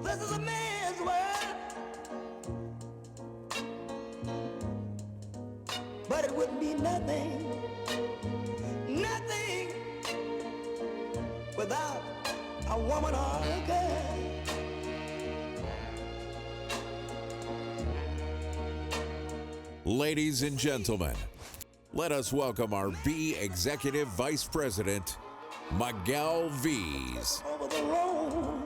This is a man's world, but it wouldn't be nothing, nothing without a woman or a girl. Ladies and gentlemen, let us welcome our B Executive Vice President, Miguel V's. Over the road,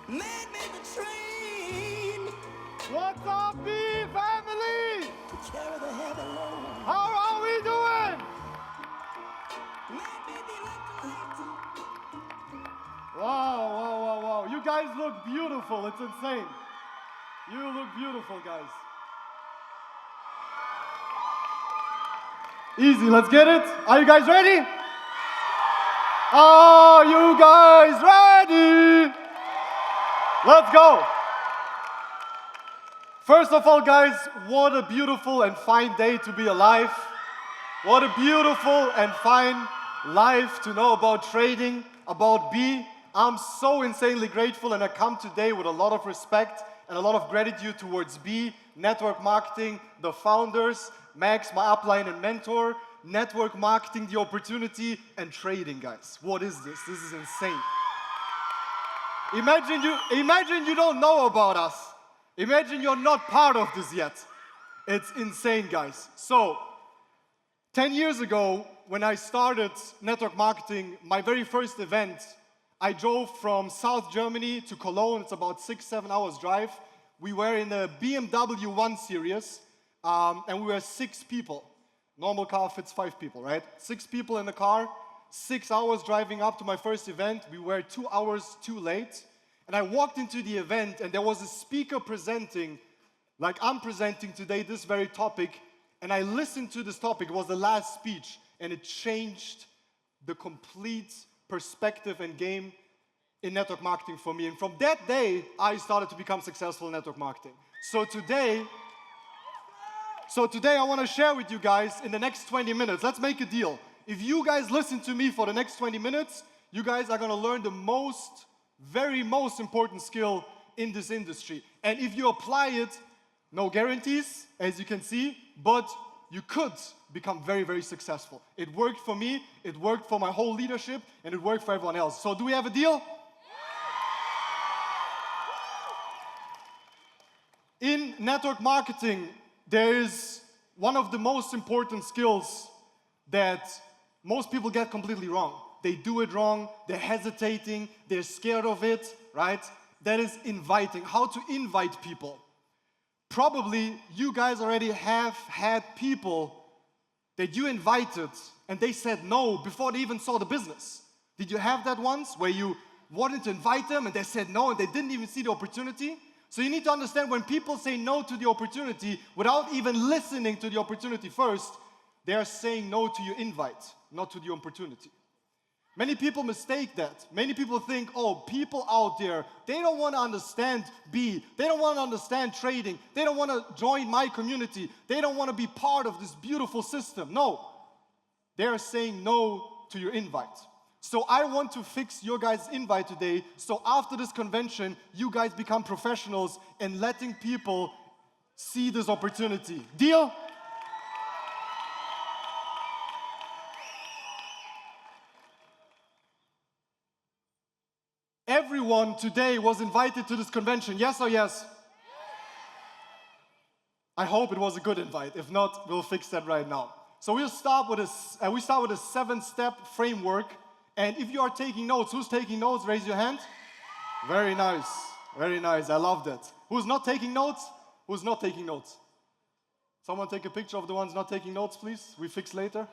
man made the train What's up, B family? to carry the heavy load. How are we doing? Man made the electric light. Wow. You guys look beautiful. It's insane. You look beautiful, guys. Easy, let's get it. Are you guys ready? Are you guys ready? Let's go. First of all, guys, what a beautiful and fine day to be alive. What a beautiful and fine life to know about trading, about B. I'm so insanely grateful, and I come today with a lot of respect and a lot of gratitude towards B, network marketing, the founders, Max, my upline and mentor, network marketing, the opportunity, and trading, guys. What is this? This is insane. Imagine you don't know about us. Imagine you're not part of this yet. It's insane, guys. So, 10 years ago, when I started network marketing, my very first event, I drove from South Germany to Cologne. It's about 6-7 hours drive. We were in a BMW 1 Series, and we were 6 people. Normal car fits 5 people, right? 6 people in the car, 6 hours driving up to my first event. We were 2 hours too late. And I walked into the event, and there was a speaker presenting, like I'm presenting today, this very topic. And I listened to this topic. It was the last speech, and it changed the complete perspective and game in network marketing for me. And from that day, I started to become successful in network marketing. So today I want to share with you guys in the next 20 minutes, let's make a deal. If you guys listen to me for the next 20 minutes, you guys are going to learn the most important skill in this industry. And if you apply it, no guarantees, as you can see, but you could become very, very successful. It worked for me, it worked for my whole leadership, and it worked for everyone else. So do we have a deal? In network marketing, there is one of the most important skills that most people get completely wrong. They do it wrong, they're hesitating, they're scared of it, right? That is inviting, how to invite people. Probably you guys already have had people that you invited and they said no before they even saw the business. Did you have that once where you wanted to invite them and they said no and they didn't even see the opportunity? So you need to understand when people say no to the opportunity without even listening to the opportunity first, they are saying no to your invite, not to the opportunity. Many people mistake that. Many people think, oh, people out there, they don't want to understand B. They don't want to understand trading. They don't want to join my community. They don't want to be part of this beautiful system. No, they are saying no to your invite. So I want to fix your guys' invite today, so after this convention, you guys become professionals in letting people see this opportunity. Deal? Everyone today was invited to this convention, yes or yes? I hope it was a good invite. If not, we'll fix that right now. So we start with a 7-step framework. And if you are taking notes, who's taking notes? Raise your hand. Very nice. Very nice. I love that. Who's not taking notes? Who's not taking notes? Someone take a picture of the ones not taking notes, please. We fix later.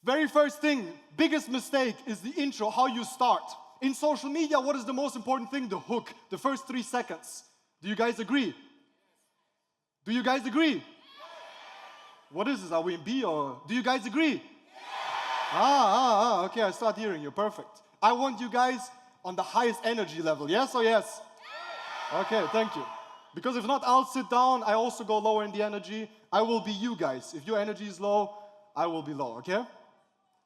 Very first thing, biggest mistake is the intro, how you start. In social media, what is the most important thing? The hook, the first 3 seconds. Do you guys agree? Do you guys agree? What is this? Are we in B or? Do you guys agree? Okay, I start hearing you, perfect. I want you guys on the highest energy level, yes or yes? Okay, thank you. Because if not, I'll sit down, I also go lower in the energy. I will be you guys. If your energy is low, I will be low, okay?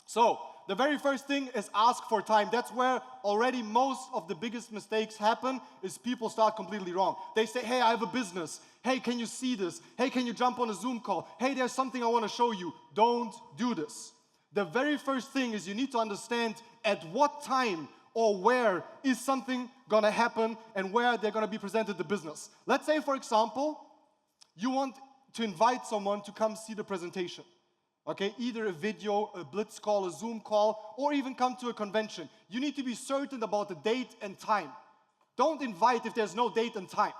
So, The very first thing is ask for time. That's where already most of the biggest mistakes happen, is people start completely wrong. They say, hey, I have a business. Hey, can you see this? Hey, can you jump on a Zoom call? Hey, there's something I want to show you. Don't do this. The very first thing is you need to understand at what time or where is something going to happen and where they're going to be presented the business. Let's say, for example, you want to invite someone to come see the presentation. Okay, either a video, a blitz call, a Zoom call, or even come to a convention. You need to be certain about the date and time. Don't invite if there's no date and time.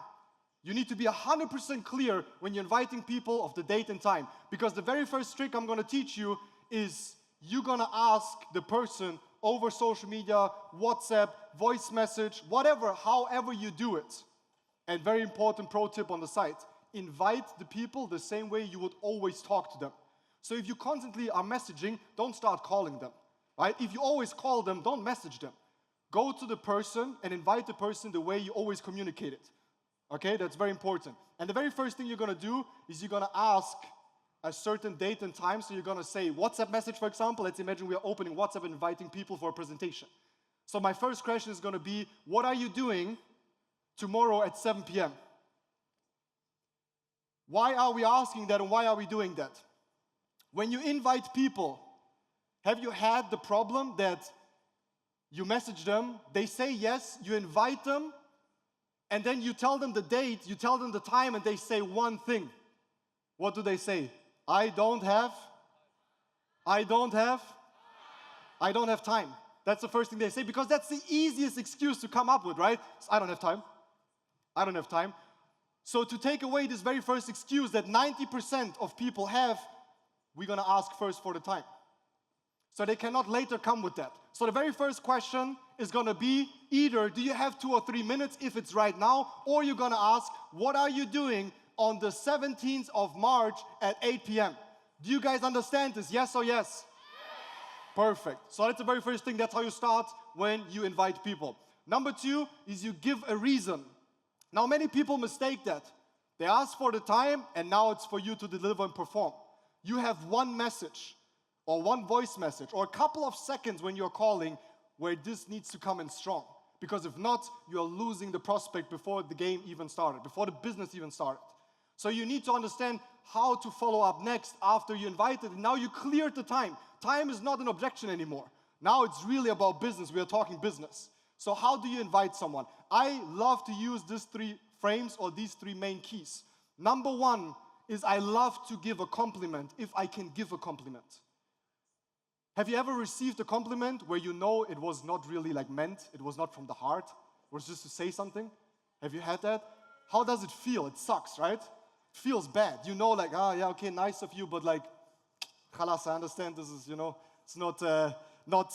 You need to be 100% clear when you're inviting people of the date and time. Because the very first trick I'm going to teach you is you're going to ask the person over social media, WhatsApp, voice message, whatever, however you do it. And very important pro tip on the site, invite the people the same way you would always talk to them. So if you constantly are messaging, don't start calling them, right? If you always call them, don't message them. Go to the person and invite the person the way you always communicate it. Okay, that's very important. And the very first thing you're going to do is you're going to ask a certain date and time. So you're going to say WhatsApp message, for example. Let's imagine we are opening WhatsApp and inviting people for a presentation. So my first question is going to be, what are you doing tomorrow at 7 p.m.? Why are we asking that and why are we doing that? When you invite people, have you had the problem that you message them, they say yes, you invite them, and then you tell them the date, you tell them the time, and they say one thing. What do they say? I don't have time. That's the first thing they say, because that's the easiest excuse to come up with, right? I don't have time. So to take away this very first excuse that 90% of people have, we're going to ask first for the time. So they cannot later come with that. So the very first question is going to be either, do you have 2 or 3 minutes if it's right now, or you're going to ask, what are you doing on the 17th of March at 8 p.m.? Do you guys understand this? Yes or yes? Yes. Perfect. So that's the very first thing. That's how you start when you invite people. Number 2 is you give a reason. Now many people mistake that. They ask for the time and now it's for you to deliver and perform. You have one message or one voice message or a couple of seconds when you're calling where this needs to come in strong. Because if not, you're losing the prospect before the game even started, before the business even started. So you need to understand how to follow up next after you invited. Now you cleared the time. Time is not an objection anymore. Now it's really about business. We are talking business. So how do you invite someone? I love to use these 3 frames or these 3 main keys. Number 1 is I love to give a compliment if I can give a compliment. Have you ever received a compliment where you know it was not really like meant, it was not from the heart, it was just to say something? Have you had that? How does it feel? It sucks, right? It feels bad. You know, like, yeah, okay, nice of you, but like, khalas, I understand this is, it's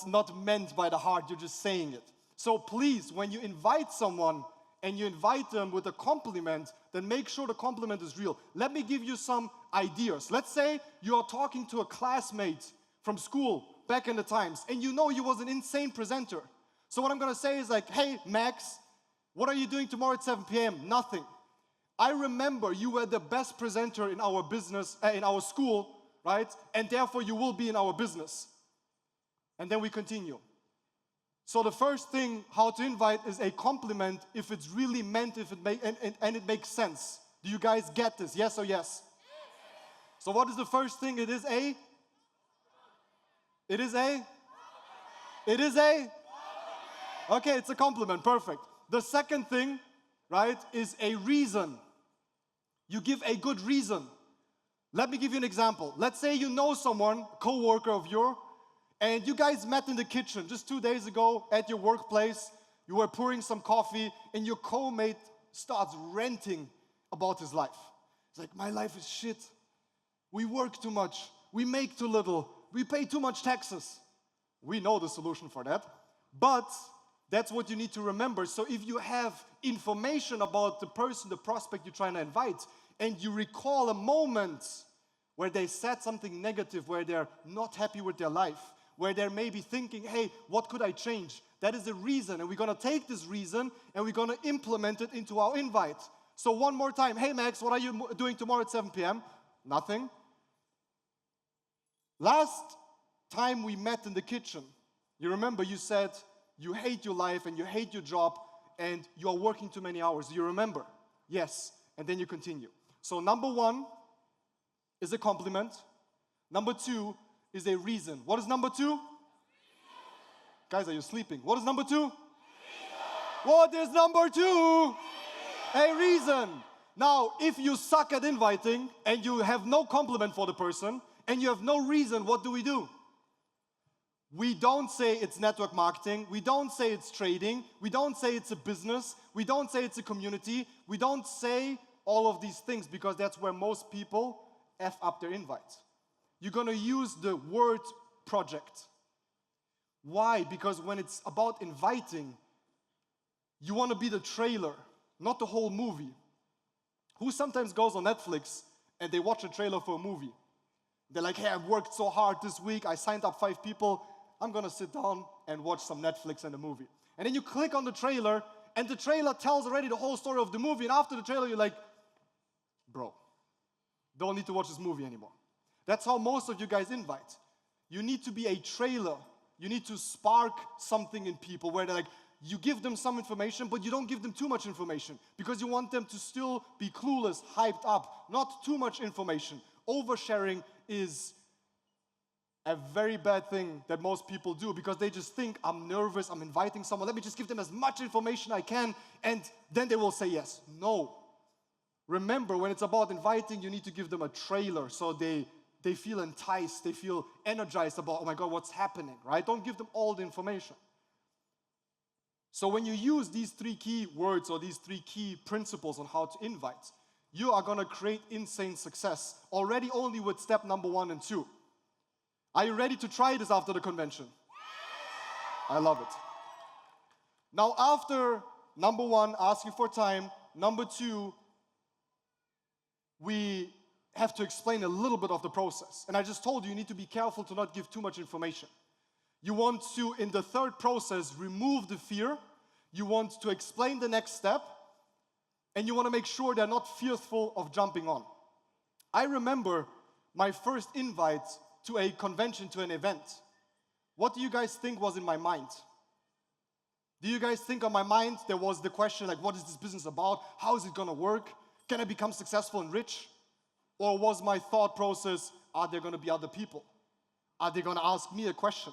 not meant by the heart, you're just saying it. So please, when you invite someone and you invite them with a compliment, then make sure the compliment is real. Let me give you some ideas. Let's say you are talking to a classmate from school back in the times, and you know he was an insane presenter. So what I'm going to say is like, hey, Max, what are you doing tomorrow at 7 p.m.? Nothing. I remember you were the best presenter in our business, in our school, right? And therefore you will be in our business. And then we continue. So the first thing, how to invite, is a compliment if it's really meant, if it and it makes sense. Do you guys get this? Yes or yes? Yes. So what is the first thing? It is a Okay, it's a compliment. Perfect. The second thing, right, is a reason. You give a good reason. Let me give you an example. Let's say you know someone, co-worker of yours, and you guys met in the kitchen just 2 days ago at your workplace. You were pouring some coffee, and your co-mate starts ranting about his life. It's like, my life is shit. We work too much. We make too little. We pay too much taxes. We know the solution for that. But that's what you need to remember. So if you have information about the person, the prospect you're trying to invite, and you recall a moment where they said something negative, where they're not happy with their life, where they're maybe thinking, hey, what could I change? That is a reason, and we're going to take this reason and we're going to implement it into our invite. So one more time, hey Max, what are you doing tomorrow at 7 p.m.? Nothing. Last time we met in the kitchen, you remember you said you hate your life and you hate your job and you are working too many hours. Do you remember? Yes. And then you continue. So number 1 is a compliment. Number 2 is a reason. What is number 2? Guys, are you sleeping? What is number 2? What is number 2? A reason. Now, if you suck at inviting and you have no compliment for the person and you have no reason, what do? We don't say it's network marketing. We don't say it's trading. We don't say it's a business. We don't say it's a community. We don't say all of these things because that's where most people F up their invite. You're going to use the word project. Why? Because when it's about inviting, you want to be the trailer, not the whole movie. Who sometimes goes on Netflix and they watch a trailer for a movie? They're like, hey, I've worked so hard this week. I signed up 5 people. I'm going to sit down and watch some Netflix and a movie. And then you click on the trailer, and the trailer tells already the whole story of the movie. And after the trailer, you're like, bro, don't need to watch this movie anymore. That's how most of you guys invite. You need to be a trailer. You need to spark something in people where they're like, you give them some information, but you don't give them too much information because you want them to still be clueless, hyped up, not too much information. Oversharing is a very bad thing that most people do because they just think, I'm nervous, I'm inviting someone, let me just give them as much information I can, and then they will say yes. No. Remember, when it's about inviting, you need to give them a trailer so they feel enticed, they feel energized about, oh my God, what's happening, right? Don't give them all the information. So when you use these 3 key words or these 3 key principles on how to invite, you are going to create insane success already only with step number 1 and 2. Are you ready to try this after the convention? I love it. Now, after number 1, asking for time, number 2, we have to explain a little bit of the process. And I just told you, you need to be careful to not give too much information. You want to, in the 3rd process, remove the fear. You want to explain the next step. And you want to make sure they're not fearful of jumping on. I remember my first invite to a convention, to an event. What do you guys think was in my mind? Do you guys think on my mind there was the question like, what is this business about? How is it going to work? Can I become successful and rich? Or was my thought process, are there going to be other people? Are they going to ask me a question?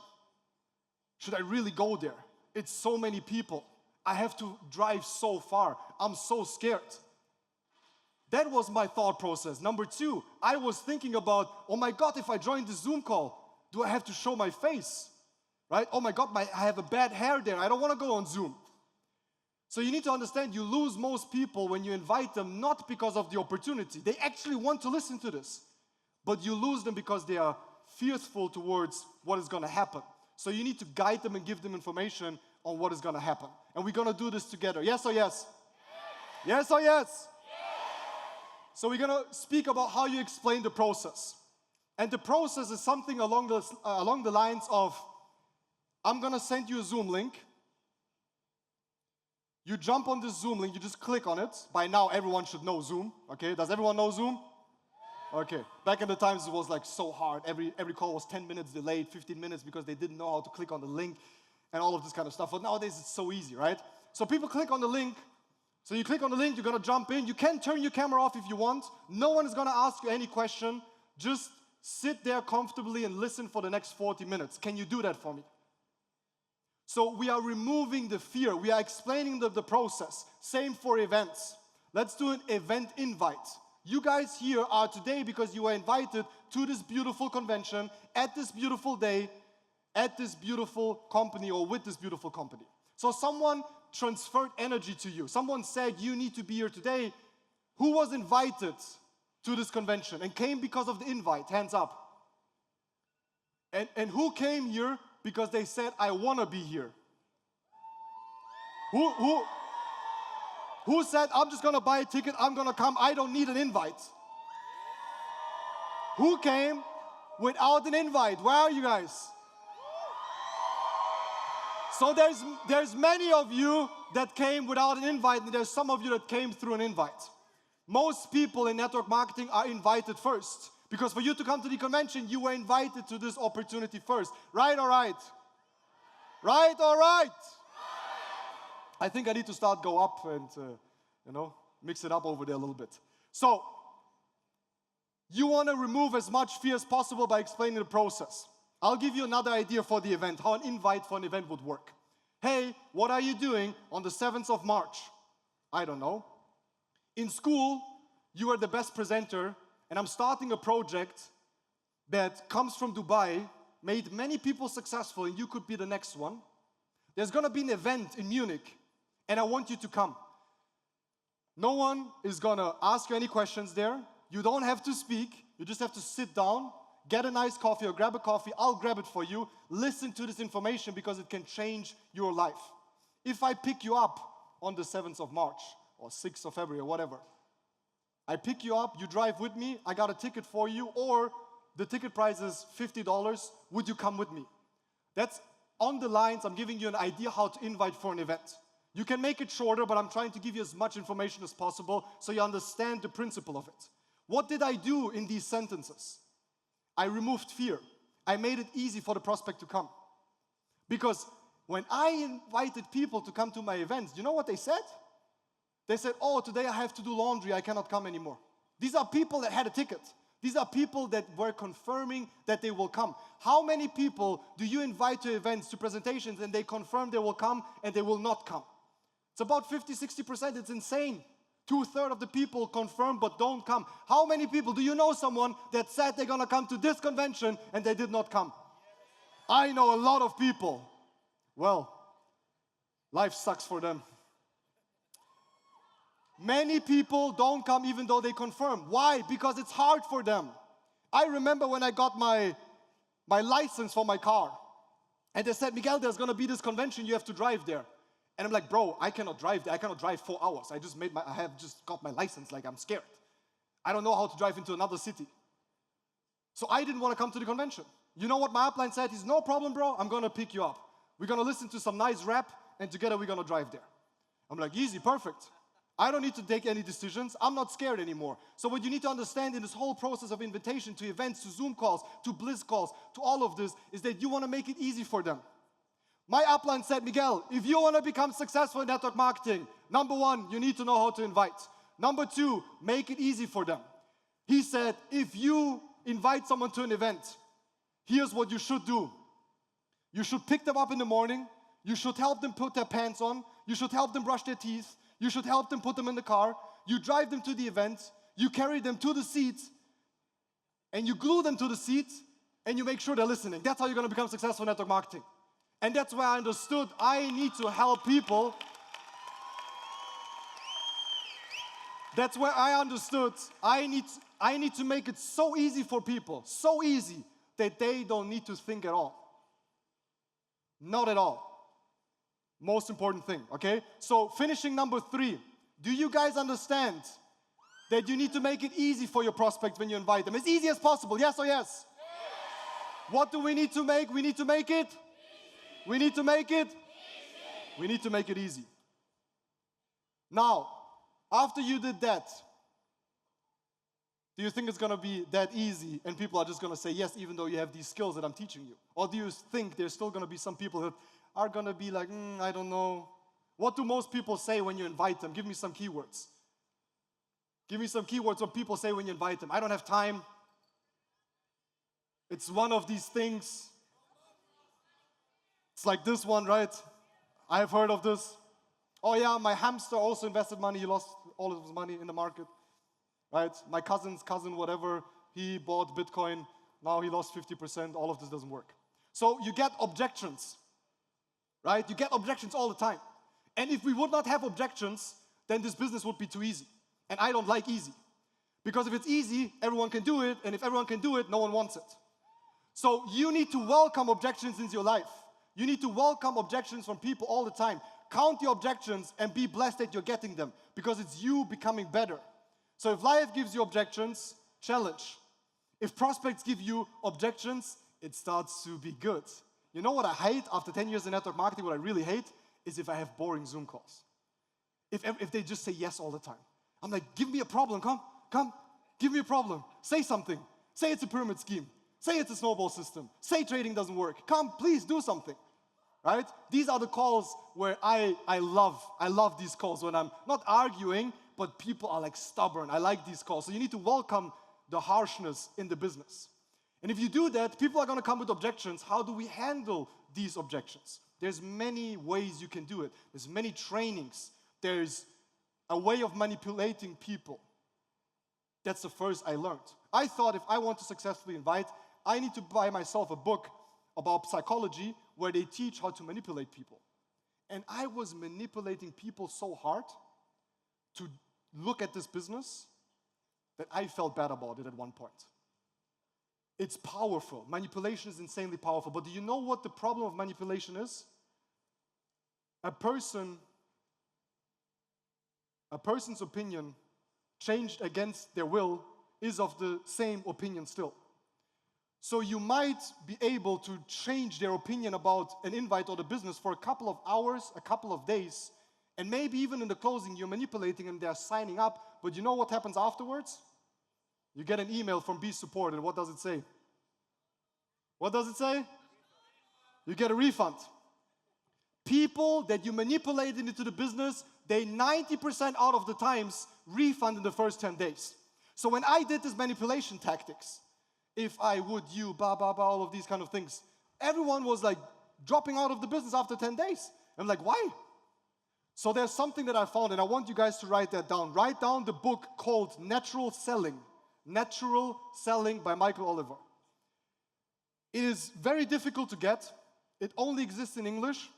Should I really go there? It's so many people. I have to drive so far. I'm so scared. That was my thought process. Number 2, I was thinking about, oh my God, if I join the Zoom call, do I have to show my face? Right? Oh my God, I have a bad hair there. I don't want to go on Zoom. So you need to understand, you lose most people when you invite them, not because of the opportunity. They actually want to listen to this. But you lose them because they are fearful towards what is going to happen. So you need to guide them and give them information on what is going to happen. And we're going to do this together. Yes or yes? Yes or yes? So we're going to speak about how you explain the process. And the process is something along the lines of, I'm going to send you a Zoom link. You jump on this Zoom link, you just click on it. By now, everyone should know Zoom, okay? Does everyone know Zoom? Okay. Back in the times, it was like so hard. Every call was 10 minutes delayed, 15 minutes because they didn't know how to click on the link and all of this kind of stuff. But nowadays, it's so easy, right? So people click on the link. So you click on the link, you're going to jump in. You can turn your camera off if you want. No one is going to ask you any question. Just sit there comfortably and listen for the next 40 minutes. Can you do that for me? So we are removing the fear. We are explaining the process. Same for events. Let's do an event invite. You guys here are today because you were invited to this beautiful convention, at this beautiful day, at this beautiful company or with this beautiful company. So someone transferred energy to you. Someone said you need to be here today. Who was invited to this convention and came because of the invite? Hands up. And who came here because they said, I want to be here? Who said, I'm just going to buy a ticket, I'm going to come, I don't need an invite? Who came without an invite? Where are you guys? So there's many of you that came without an invite, and there's some of you that came through an invite. Most people in network marketing are invited first Because for you to come to the convention, you were invited to this opportunity first. Right or right? Right or right? I think I need to start go up and, mix it up over there a little bit. So, you want to remove as much fear as possible by explaining the process. I'll give you another idea for the event, how an invite for an event would work. Hey, what are you doing on the 7th of March? I don't know. In school, you are the best presenter, and I'm starting a project that comes from Dubai, made many people successful, and you could be the next one. There's going to be an event in Munich, and I want you to come. No one is going to ask you any questions there. You don't have to speak. You just have to sit down, get a nice coffee or grab a coffee. I'll grab it for you. Listen to this information because it can change your life. If I pick you up on the 7th of March or 6th of February or whatever, I pick you up, you drive with me, I got a ticket for you, or the ticket price is $50. Would you come with me? That's on the lines. I'm giving you an idea how to invite for an event. You can make it shorter, but I'm trying to give you as much information as possible so you understand the principle of it. What did I do in these sentences? I removed fear. I made it easy for the prospect to come. Because when I invited people to come to my events, you know what they said? They said, oh, today I have to do laundry, I cannot come anymore. These are people that had a ticket. These are people that were confirming that they will come. How many people do you invite to events, to presentations, and they confirm they will come and they will not come? It's about 50-60%. It's insane. 2/3 of the people confirm but don't come. How many people, do you know someone that said they're going to come to this convention and they did not come? I know a lot of people. Well, life sucks for them. Many people don't come even though they confirm. Why? Because it's hard for them. I remember when I got my license for my car. And they said, Miguel, there's going to be this convention, you have to drive there. And I'm like, bro, I cannot drive there. I cannot drive 4 hours. I have just got my license, like I'm scared. I don't know how to drive into another city. So I didn't want to come to the convention. You know what my upline said? He's, no problem, bro, I'm going to pick you up. We're going to listen to some nice rap, and together we're going to drive there. I'm like, easy, perfect. I don't need to take any decisions. I'm not scared anymore. So what you need to understand in this whole process of invitation to events, to Zoom calls, to Bliss calls, to all of this, is that you want to make it easy for them. My upline said, Miguel, if you want to become successful in network marketing, number 1, you need to know how to invite. Number 2, make it easy for them. He said, if you invite someone to an event, here's what you should do. You should pick them up in the morning. You should help them put their pants on. You should help them brush their teeth. You should help them put them in the car. You drive them to the event. You carry them to the seat. And you glue them to the seat. And you make sure they're listening. That's how you're going to become successful in network marketing. And that's where I understood I need to help people. That's where I understood I need to make it so easy for people, so easy that they don't need to think at all. Not at all. Most important thing, okay? So finishing number 3, do you guys understand that you need to make it easy for your prospects when you invite them? As easy as possible, yes or yes? Yes. What do we need to make? We need to make it? We need to make it? Easy. We need to make it easy. Now, after you did that, do you think it's going to be that easy and people are just going to say yes even though you have these skills that I'm teaching you? Or do you think there's still going to be some people that are going to be like, I don't know. What do most people say when you invite them? Give me some keywords. Give me some keywords what people say when you invite them. I don't have time. It's one of these things. It's like this one, right? I have heard of this. Oh yeah, my hamster also invested money. He lost all of his money in the market, right? My cousin's cousin, whatever, he bought Bitcoin. Now he lost 50%. All of this doesn't work. So you get objections, right? You get objections all the time. And if we would not have objections, then this business would be too easy. And I don't like easy. Because if it's easy, everyone can do it. And if everyone can do it, no one wants it. So you need to welcome objections into your life. You need to welcome objections from people all the time. Count your objections and be blessed that you're getting them because it's you becoming better. So if life gives you objections, challenge. If prospects give you objections, it starts to be good. You know what I hate after 10 years in network marketing, what I really hate is if I have boring Zoom calls. If they just say yes all the time. I'm like, give me a problem, come, give me a problem, say something. Say it's a pyramid scheme. Say it's a snowball system. Say trading doesn't work. Come, please do something. Right? These are the calls where I love these calls when I'm not arguing, but people are like stubborn. I like these calls. So you need to welcome the harshness in the business. And if you do that, people are going to come with objections. How do we handle these objections? There's many ways you can do it. There's many trainings. There's a way of manipulating people. That's the first I learned. I thought if I want to successfully invite, I need to buy myself a book about psychology where they teach how to manipulate people. And I was manipulating people so hard to look at this business that I felt bad about it at one point. It's powerful. Manipulation is insanely powerful. But do you know what the problem of manipulation is? A person's opinion changed against their will is of the same opinion still. So you might be able to change their opinion about an invite or the business for a couple of hours, a couple of days, and maybe even in the closing you're manipulating and they're signing up, but you know what happens afterwards? You get an email from B Support, and what does it say? What does it say? You get a refund. People that you manipulated into the business, they 90% out of the times refund in the first 10 days. So when I did this manipulation tactics, if I would, you, all of these kind of things, everyone was like dropping out of the business after 10 days. I'm like, why? So there's something that I found, and I want you guys to write that down. Write down the book called Natural Selling. Natural Selling by Michael Oliver. It is very difficult to get. It only exists in English.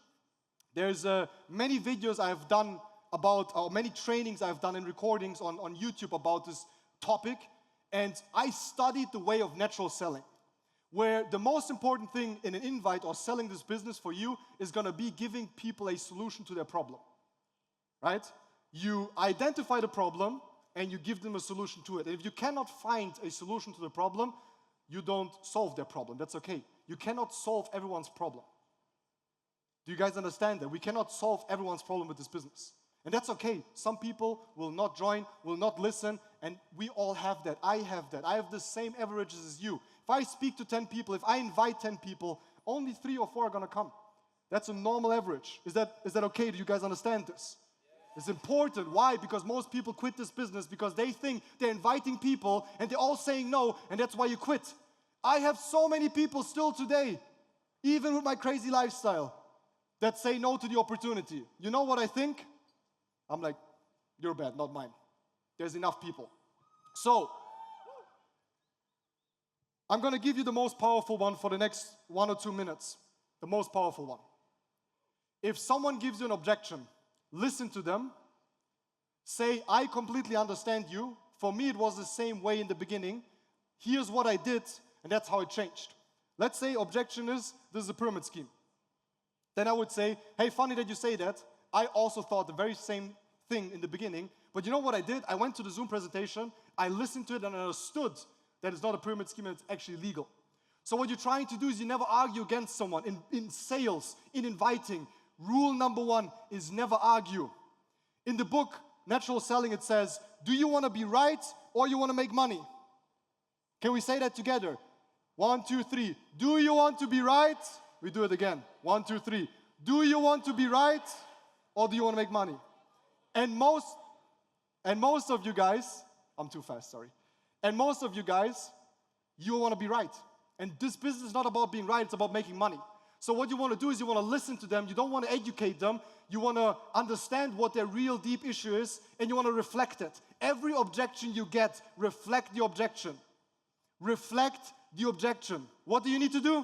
There's many videos I've done about, or many trainings I've done and recordings on YouTube about this topic. And I studied the way of natural selling, where the most important thing in an invite or selling this business for you is going to be giving people a solution to their problem. Right? You identify the problem and you give them a solution to it. And if you cannot find a solution to the problem, you don't solve their problem. That's okay. You cannot solve everyone's problem. Do you guys understand that? We cannot solve everyone's problem with this business. And that's okay. Some people will not join, will not listen, and we all have that. I have that. I have the same averages as you. If I speak to 10 people, if I invite 10 people, only 3 or 4 are going to come. That's a normal average. Is that okay? Do you guys understand this? It's important. Why? Because most people quit this business because they think they're inviting people and they're all saying no, and that's why you quit. I have so many people still today, even with my crazy lifestyle, that say no to the opportunity. You know what I think? I'm like, you're bad, not mine. There's enough people. So, I'm going to give you the most powerful one for the next 1 or 2 minutes. The most powerful one. If someone gives you an objection, listen to them. Say, I completely understand you. For me, it was the same way in the beginning. Here's what I did, and that's how it changed. Let's say objection is, this is a pyramid scheme. Then I would say, hey, funny that you say that. I also thought the very same thing in the beginning. But you know what I did? I went to the Zoom presentation, I listened to it, and I understood that it's not a pyramid scheme and it's actually legal. So what you're trying to do is you never argue against someone. In sales, in inviting, rule number 1 is never argue. In the book, Natural Selling, it says, do you want to be right or you want to make money? Can we say that together? 1, 2, 3. Do you want to be right? We do it again. 1, 2, 3. Do you want to be right or do you want to make money? And most of you guys, I'm too fast, sorry. And most of you guys, you want to be right. And this business is not about being right, it's about making money. So what you want to do is you want to listen to them, you don't want to educate them, you want to understand what their real deep issue is, and you want to reflect it. Every objection you get, reflect the objection. Reflect the objection. What do you need to do?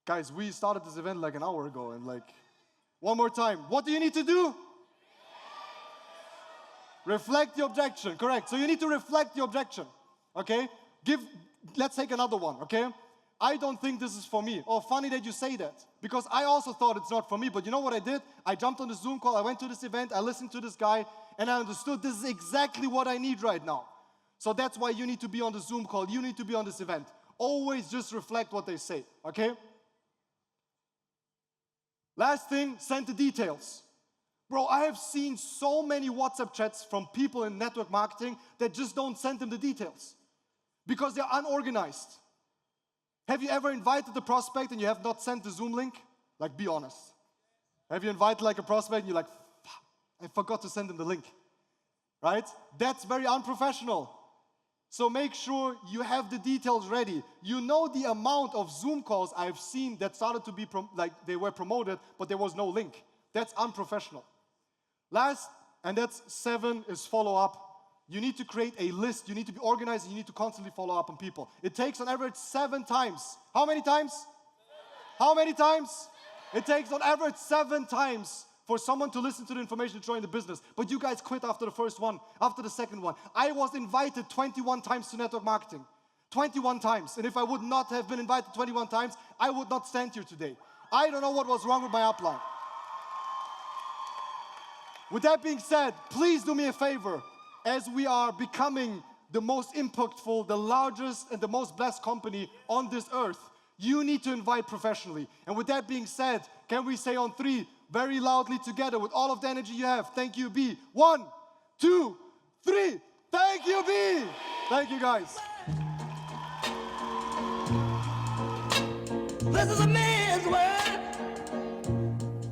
Guys, we started this event like an hour ago, and one more time. What do you need to do? Reflect the objection, correct. So you need to reflect the objection, okay? Let's take another one, okay? I don't think this is for me. Oh, funny that you say that. Because I also thought it's not for me, but you know what I did? I jumped on the Zoom call, I went to this event, I listened to this guy, and I understood this is exactly what I need right now. So that's why you need to be on the Zoom call, you need to be on this event. Always just reflect what they say, okay? Last thing, send the details. Bro, I have seen so many WhatsApp chats from people in network marketing that just don't send them the details because they're unorganized. Have you ever invited the prospect and you have not sent the Zoom link? Like, be honest. Have you invited like a prospect and you're like, fuck, I forgot to send them the link, right? That's very unprofessional. So make sure you have the details ready. You know the amount of Zoom calls I've seen that started to be, they were promoted, but there was no link. That's unprofessional. Last, and that's 7, is follow up. You need to create a list. You need to be organized. And you need to constantly follow up on people. It takes on average 7 times. How many times? 7. How many times? 7. It takes on average 7 times for someone to listen to the information to join the business. But you guys quit after the first one, after the second one. I was invited 21 times to network marketing. 21 times. And if I would not have been invited 21 times, I would not stand here today. I don't know what was wrong with my upline. With that being said, please do me a favor. As we are becoming the most impactful, the largest, and the most blessed company on this earth, you need to invite professionally. And with that being said, can we say on 3, very loudly together, with all of the energy you have, thank you, B. 1, 2, 3. Thank you, B. Thank you, guys. This is a man's world.